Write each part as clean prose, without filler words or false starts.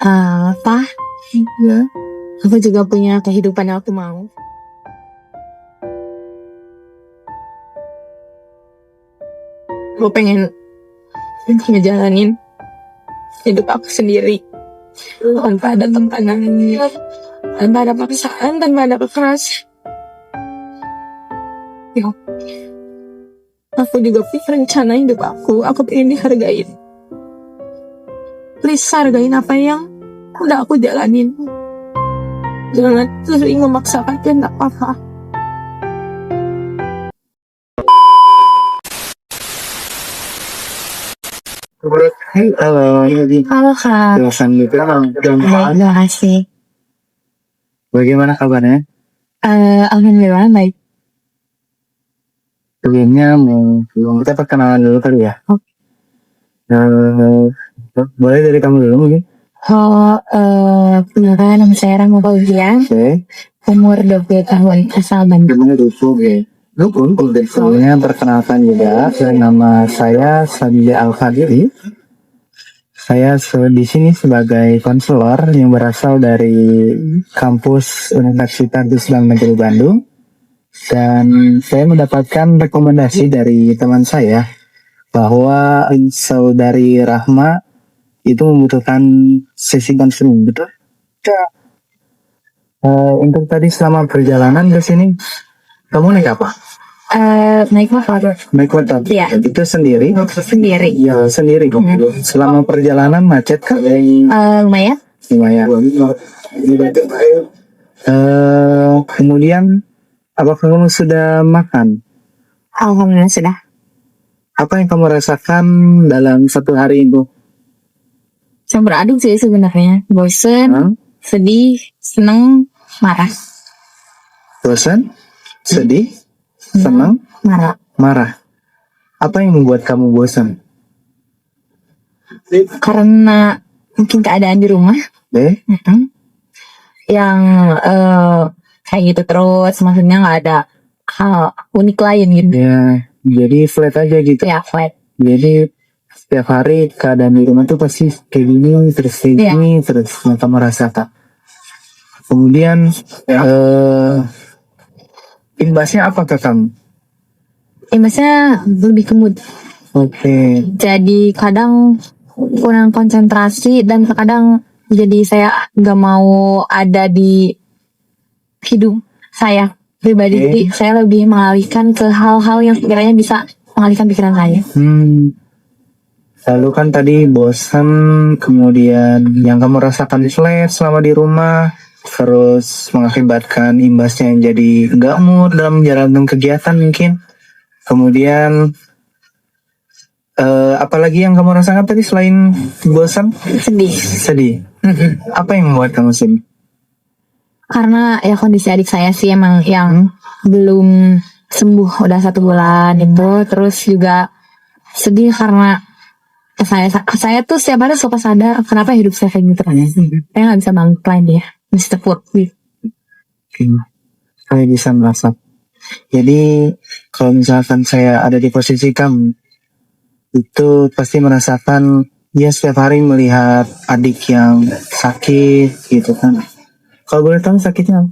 Pak, Ya. aku juga punya kehidupan yang aku mau. Aku pengen ngejalanin hidup aku sendiri tanpa ada tekanan, tanpa ada paksaan, tanpa ada kekerasan. Ya. Aku juga punya rencana hidup aku pengen dihargain. Please hargain apa yang udah aku jalanin. Jangan sering memaksakan kehendak apa. Halo, Halo Kak. silakan Baik, terima kasih. Bagaimana kabarnya? Alhamdulillah baik. Sebelumnya kita perkenalan dulu kali ya. Oke. Boleh dari kamu dulu mungkin? Perkenalkan, nama saya Rama Fauzian, Oke. umur 20 tahun, asal Bandung. Gimana dulu? Oke. Sebelumnya perkenalkan juga, nama saya Sadija Al-Fadili. Saya di sini sebagai konselor yang berasal dari kampus Universitas Islam Negeri Bandung. Dan saya mendapatkan rekomendasi dari teman saya bahwa saudari Rahma itu membutuhkan sesi konseling, betul? Ya. Untuk tadi selama perjalanan ke sini, kamu naik apa? Naik motor. Naik motor? Iya. Itu sendiri? Sendiri. Iya, sendiri. Selama perjalanan macet kah? Lumayan. Lumayan. Kemudian, apakah kamu sudah makan? Alhamdulillah sudah. Apa yang kamu rasakan dalam satu hari itu? Campur aduk sih sebenarnya. Bosen, sedih, seneng, marah. Bosan? Sedih? Senang? Marah. Apa yang membuat kamu bosan? Karena mungkin keadaan di rumah. Yang kayak gitu terus, maksudnya nggak ada hal unik lain gitu. Ya, jadi flat aja gitu. Ya, flat. Jadi setiap hari keadaan di rumah tuh pasti kayak gini, terus kayak gini, terus yang kamu rasakan. Kemudian imbasnya apa ke kamu? Imbasnya lebih ke mood. Oke. Jadi kadang kurang konsentrasi dan kadang jadi saya nggak mau ada di hidup saya pribadi. Jadi saya lebih mengalihkan ke hal-hal yang sekiranya bisa mengalihkan pikiran saya. Lalu kan tadi bosan, kemudian yang kamu rasakan flat selama di rumah, terus mengakibatkan imbasnya yang jadi nggak mood dalam menjalankan kegiatan mungkin. Kemudian apalagi yang kamu rasakan tadi selain bosan? Sedih. Apa yang membuat kamu sedih? Karena ya kondisi adik saya sih emang yang belum sembuh udah 1 bulan itu. Terus juga sedih karena saya tuh setiap hari suka sadar kenapa hidup saya kayak gitu. Saya nggak bisa bangkit lagi ya, mesti work gitu. Saya bisa merasa. Jadi kalau misalkan saya ada di posisi kamu, itu pasti merasakan dia setiap hari melihat adik yang sakit gitu kan. Kalau boleh tahu sakitnya?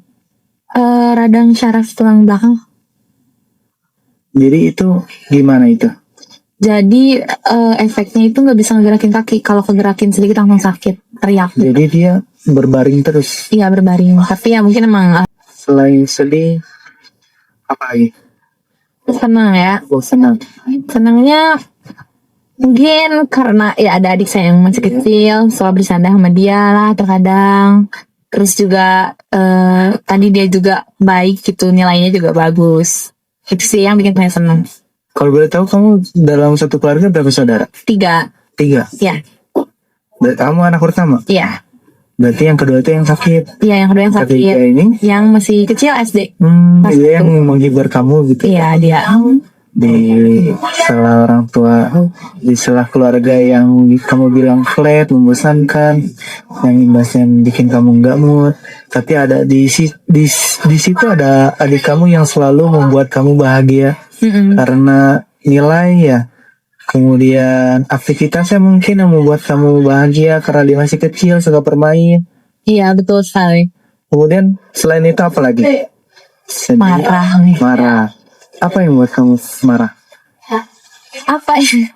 Radang syaraf tulang belakang. Jadi itu gimana itu? Jadi efeknya itu nggak bisa ngegerakin kaki. Kalau kegerakin sedikit langsung sakit, teriak. Jadi dia berbaring terus? Iya, berbaring. Tapi ya mungkin emang selain sedih, apa lagi? Senang ya. Senangnya mungkin karena ya ada adik saya yang masih kecil, selalu bersandar sama dia lah terkadang. Terus juga tadi dia juga baik gitu, nilainya juga bagus. Itu sih yang bikin saya senang. Kalau boleh tahu kamu dalam satu keluarga berapa saudara? 3. Iya. Kamu anak pertama? Iya. Berarti yang kedua itu yang sakit? Iya, yang kedua yang sakit. Ketiga ini? Yang masih kecil SD. Dia yang menghibur kamu gitu? Iya, dia. Di salah orang tua, di salah keluarga yang kamu bilang flat, membosankan, yang imbasnya bikin kamu nggak mood, tapi ada di situ ada adik kamu yang selalu membuat kamu bahagia karena nilai ya, Kemudian aktivitasnya mungkin yang membuat kamu bahagia karena dia masih kecil, suka bermain. Iya, betul sekali. Kemudian selain itu apa lagi? Sedih, Marah. marah. Apa yang membuat kamu marah? Apa ya?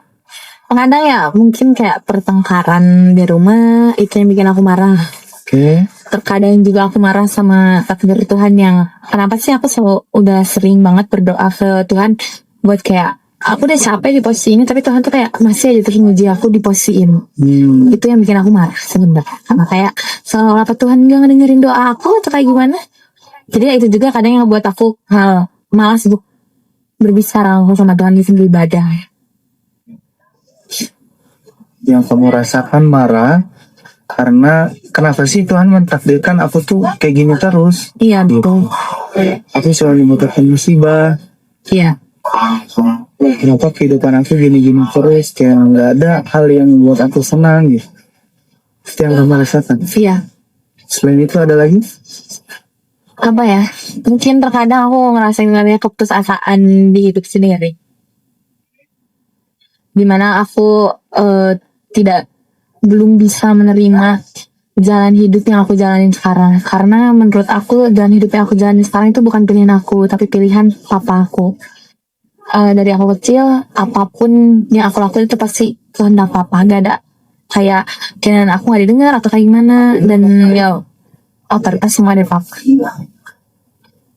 Kadang ya mungkin kayak pertengkaran di rumah itu yang bikin aku marah. Oke. Terkadang juga aku marah sama takdir Tuhan yang kenapa sih aku udah sering banget berdoa ke Tuhan buat kayak aku udah capek di posisi ini tapi Tuhan tuh kayak masih aja terus nguji aku di posisi ini. Itu yang bikin aku marah sebenarnya. Karena kayak seolah apa Tuhan gak ngedengerin doa aku atau kayak gimana. Jadi ya itu juga kadang yang buat aku malas untuk berbicara langsung sama Tuhan di ibadah. Yang kamu rasakan marah karena kenapa sih Tuhan mentakdirkan aku tuh kayak gini terus? Iya betul. Aku selalu mendapatkan musibah. Iya. Kenapa kehidupan aku gini-gini terus? Kayak nggak ada hal yang membuat aku senang gitu. Itu yang kamu rasakan. Iya. Selain itu ada lagi? Apa ya? Mungkin terkadang aku ngerasain namanya keputusasaan di hidup sendiri. Dimana aku belum bisa menerima jalan hidup yang aku jalanin sekarang. Karena menurut aku jalan hidup yang aku jalanin sekarang itu bukan pilihan aku, tapi pilihan papa aku. Dari aku kecil, apapun yang aku lakuin itu pasti kehendak papa. Gak ada kayak keinginan aku gak didengar atau kayak gimana. Dan ya otoritas semua dari papa.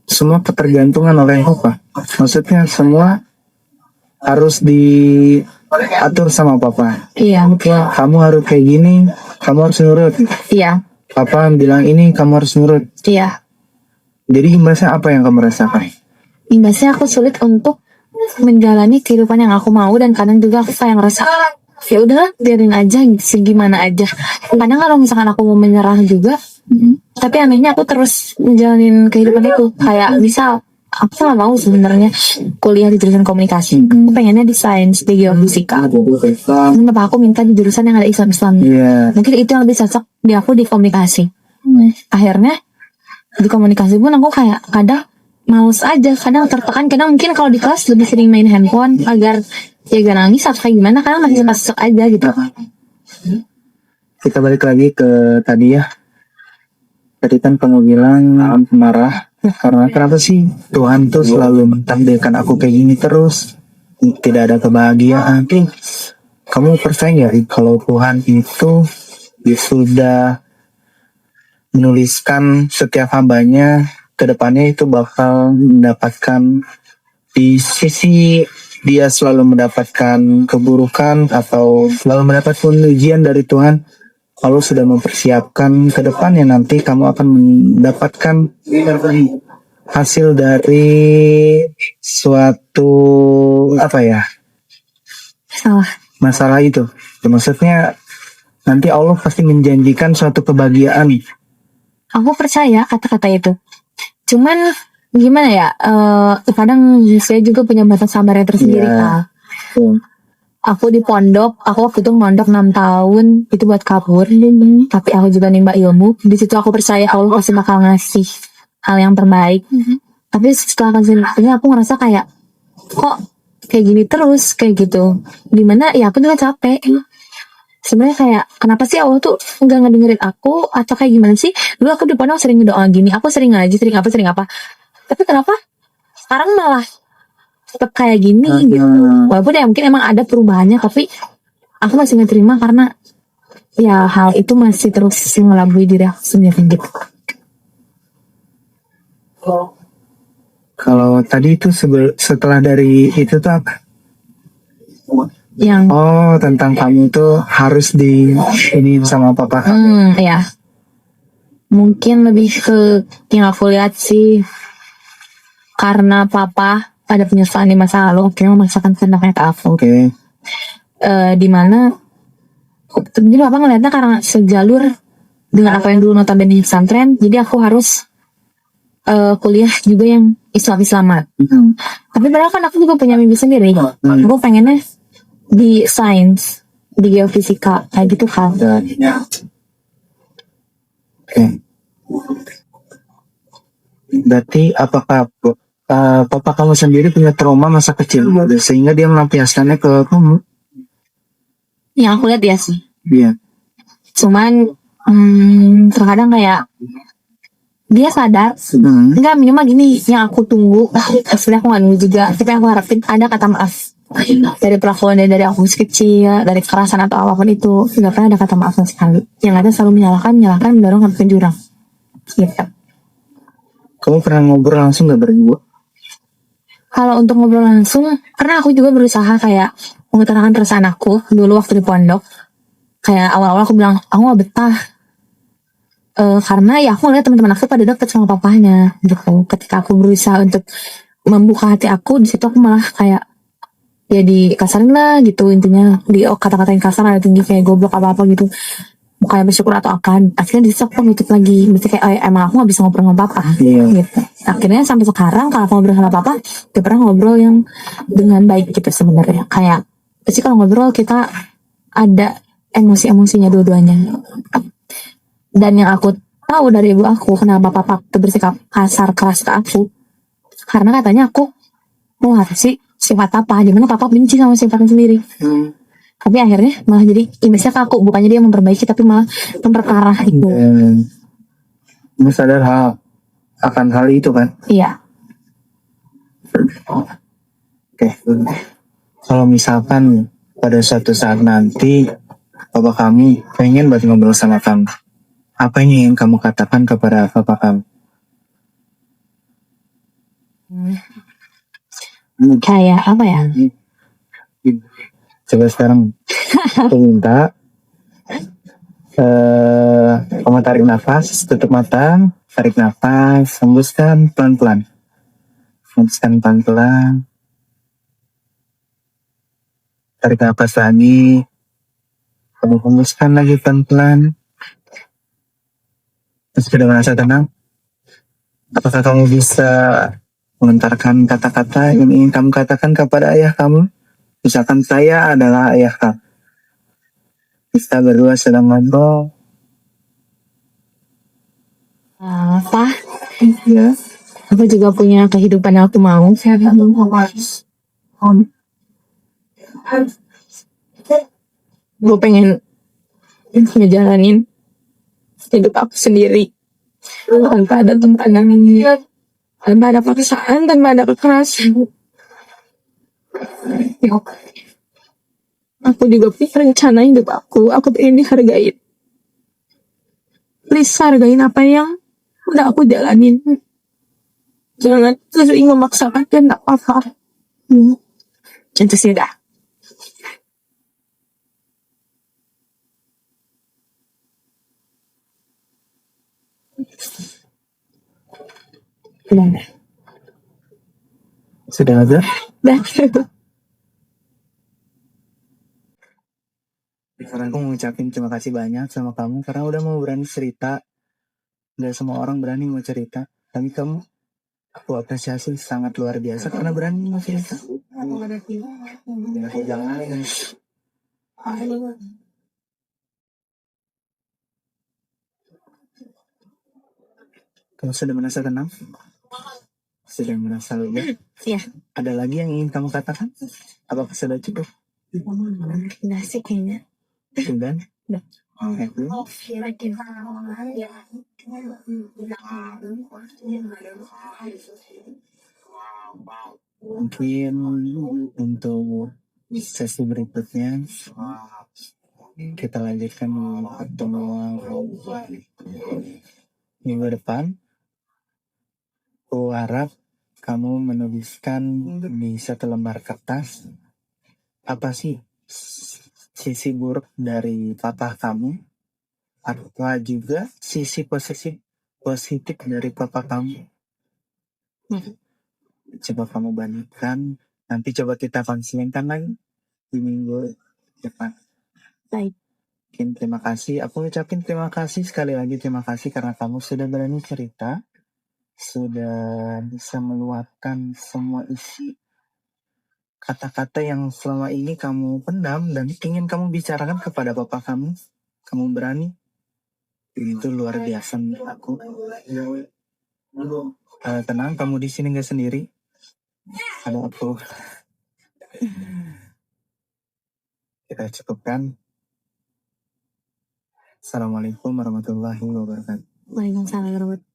Semua ketergantungan oleh papa. Maksudnya semua harus diatur sama papa. Iya. Kamu harus kayak gini, kamu harus nurut. Iya. Papa bilang ini, kamu harus nurut. Iya. Jadi imbasnya apa yang kamu rasakan? Imbasnya aku sulit untuk menjalani kehidupan yang aku mau dan kadang juga aku kayak ngerasa ya udah biarin aja segimana aja. Kadang kalau misalkan aku mau menyerah juga, tapi anehnya aku terus menjalanin kehidupan itu. Kayak misal aku nggak mau sebenarnya kuliah di jurusan komunikasi. Aku pengennya di sains, di geofisika. Dan bapak aku minta di jurusan yang ada Islam-Islam. Mungkin itu yang lebih cocok di aku di komunikasi. Akhirnya di komunikasi pun aku kayak kadang males aja, kadang tertekan, kadang mungkin kalau di kelas lebih sering main handphone agar ya gak nangis atau kayak gimana, kadang masih masuk aja gitu. Kita balik lagi ke tadi ya. Tadi kan kamu bilang marah karena kenapa sih Tuhan tuh selalu mentakdirkan aku kayak gini terus, tidak ada kebahagiaan. Kamu percaya nggak kalau Tuhan itu dia sudah menuliskan setiap hambanya ke depannya itu bakal mendapatkan di sisi dia selalu mendapatkan keburukan atau selalu mendapatkan ujian dari Tuhan. Kalau sudah mempersiapkan ke depannya nanti kamu akan mendapatkan hasil dari suatu apa ya masalah itu. Ya, maksudnya nanti Allah pasti menjanjikan suatu kebahagiaan. Aku percaya kata-kata itu. Cuman gimana ya? Kadang saya juga punya batas sabar yang tersendiri. Aku di pondok, aku waktu itu mondok 6 tahun itu buat kabur. Tapi aku juga nimba ilmu. Di situ aku percaya Allah pasti bakal ngasih hal yang terbaik. Tapi setelah ini aku ngerasa kayak kok kayak gini terus kayak gitu. Dimana ya aku juga capek. Sebenarnya kayak kenapa sih Allah tuh nggak ngedengerin aku atau kayak gimana sih? Dulu aku di pondok sering doa gini, aku sering ngaji, sering apa. Tapi kenapa sekarang malah tetap kayak gini gitu. Walaupun ya mungkin emang ada perubahannya, tapi aku masih nggak terima karena ya hal itu masih terus mengelabui diri aku sendiri gitu. Kalau tadi itu setelah dari itu tuh apa? Yang tentang kamu tuh harus ini sama papa. Ya. Mungkin lebih ke yang aku lihat sih karena papa ada penyesalan di masa lalu, akhirnya memaksakan kehendaknya ke aku. Dimana jadi papa ngeliatnya karena sejalur dengan apa yang dulu notabene pesantren, jadi aku harus kuliah juga yang Islam-Islamat. Tapi padahal kan aku juga punya mimpi sendiri. Aku pengennya di sains, di geofisika, kayak gitu kan. Berarti apakah papa kamu sendiri punya trauma masa kecil sehingga dia melampiaskannya ke kamu? Yang aku lihat ya sih. Iya. Cuman terkadang kayak dia sadar. Enggak, minimal gini yang aku tunggu. Asli aku gak nunggu juga. Tapi aku harapin ada kata maaf dari pelakuan dari aku masih kecil, dari kekerasan atau apapun itu. Gak pernah ada kata maaf sama sekali. Yang ada selalu menyalahkan, mendorong sampai ke jurang. Gitu. Kamu pernah ngobrol langsung gak berdua? Kalau untuk ngobrol langsung, karena aku juga berusaha kayak mengutarakan perasaan aku dulu waktu di pondok. Kayak awal-awal aku bilang, aku gak betah. Karena ya aku ngeliat teman-teman aku pada deket sama papahnya gitu. Ketika aku berusaha untuk membuka hati aku, di situ aku malah kayak ya dikasarin lah gitu, intinya di kata-katain kasar ada tinggi kayak goblok apa-apa gitu, kayak bersyukur atau akan. Akhirnya di situ aku nutup lagi, berarti kayak emang aku gak bisa ngobrol sama papa. Gitu. Akhirnya sampai sekarang kalau aku ngobrol sama papa, gak pernah ngobrol yang dengan baik gitu sebenarnya. Kayak pasti kalau ngobrol kita ada emosi-emosinya dua-duanya. Dan yang aku tahu dari ibu aku, kenapa papa bersikap kasar keras ke aku, karena katanya aku mau apa sih sifat papa, dimana papa benci sama sifatnya sendiri. Tapi akhirnya malah jadi image-nya ke aku, bukannya dia memperbaiki tapi malah memperparah itu. Kamu sadar akan hal itu kan? Iya. Oke. Kalau misalkan pada suatu saat nanti papa kami pengen banget ngobrol sama kamu, apa yang ingin kamu katakan kepada papa kamu? Kayak apa ya? Coba sekarang aku minta kamu tarik nafas, tutup mata, tarik nafas, hembuskan pelan-pelan, hembuskan pelan-pelan, tarik nafas lagi, kamu hembuskan lagi pelan-pelan. Sudah merasa tenang? Apakah kamu bisa mengentarkan kata-kata yang ingin kamu katakan kepada ayah kamu? Misalkan saya adalah ayah kamu. Kita berdua sedang ngobrol. Apa? Ya. Aku juga punya kehidupan yang aku mau. Gue pengen ngejalanin hidup aku sendiri tanpa ada tekanan, tanpa ada paksaan, tanpa ada kekerasan. Aku juga punya rencana hidup aku pengen dihargain. Please hargain apa yang udah aku jalanin. Jangan sering memaksakan dan tak apa-apa. Itu sih dah. Sudah ada? Dah. Sekarang aku mengucapin terima kasih banyak sama kamu karena udah mau berani cerita. Gak semua orang berani mau cerita, tapi kamu aku apresiasi sangat luar biasa karena berani mau cerita. Jangan. Kamu sudah merasa tenang? Sudah merasa lega? Iya. Ada lagi yang ingin kamu katakan? Apakah sudah cukup? Udah sih kayaknya. Sudah? Udah. Mungkin untuk sesi berikutnya kita lanjutkan pertemuan minggu depan. Aku harap kamu menuliskan di satu lembar kertas apa sih sisi buruk dari papa kamu, apa juga sisi positif dari papa kamu. Coba kamu bandingkan, nanti coba kita konselingkan lagi di minggu depan. Baik. Terima kasih. Aku ucapin terima kasih sekali lagi, terima kasih karena kamu sudah berani cerita, sudah bisa meluapkan semua isi kata-kata yang selama ini kamu pendam dan ingin kamu bicarakan kepada bapak kamu. Kamu berani. Itu luar biasa menurut aku. Tenang, kamu di sini nggak sendiri. Ada aku. Kita cukupkan. Assalamualaikum warahmatullahi wabarakatuh. Waalaikumsalam warahmatullahi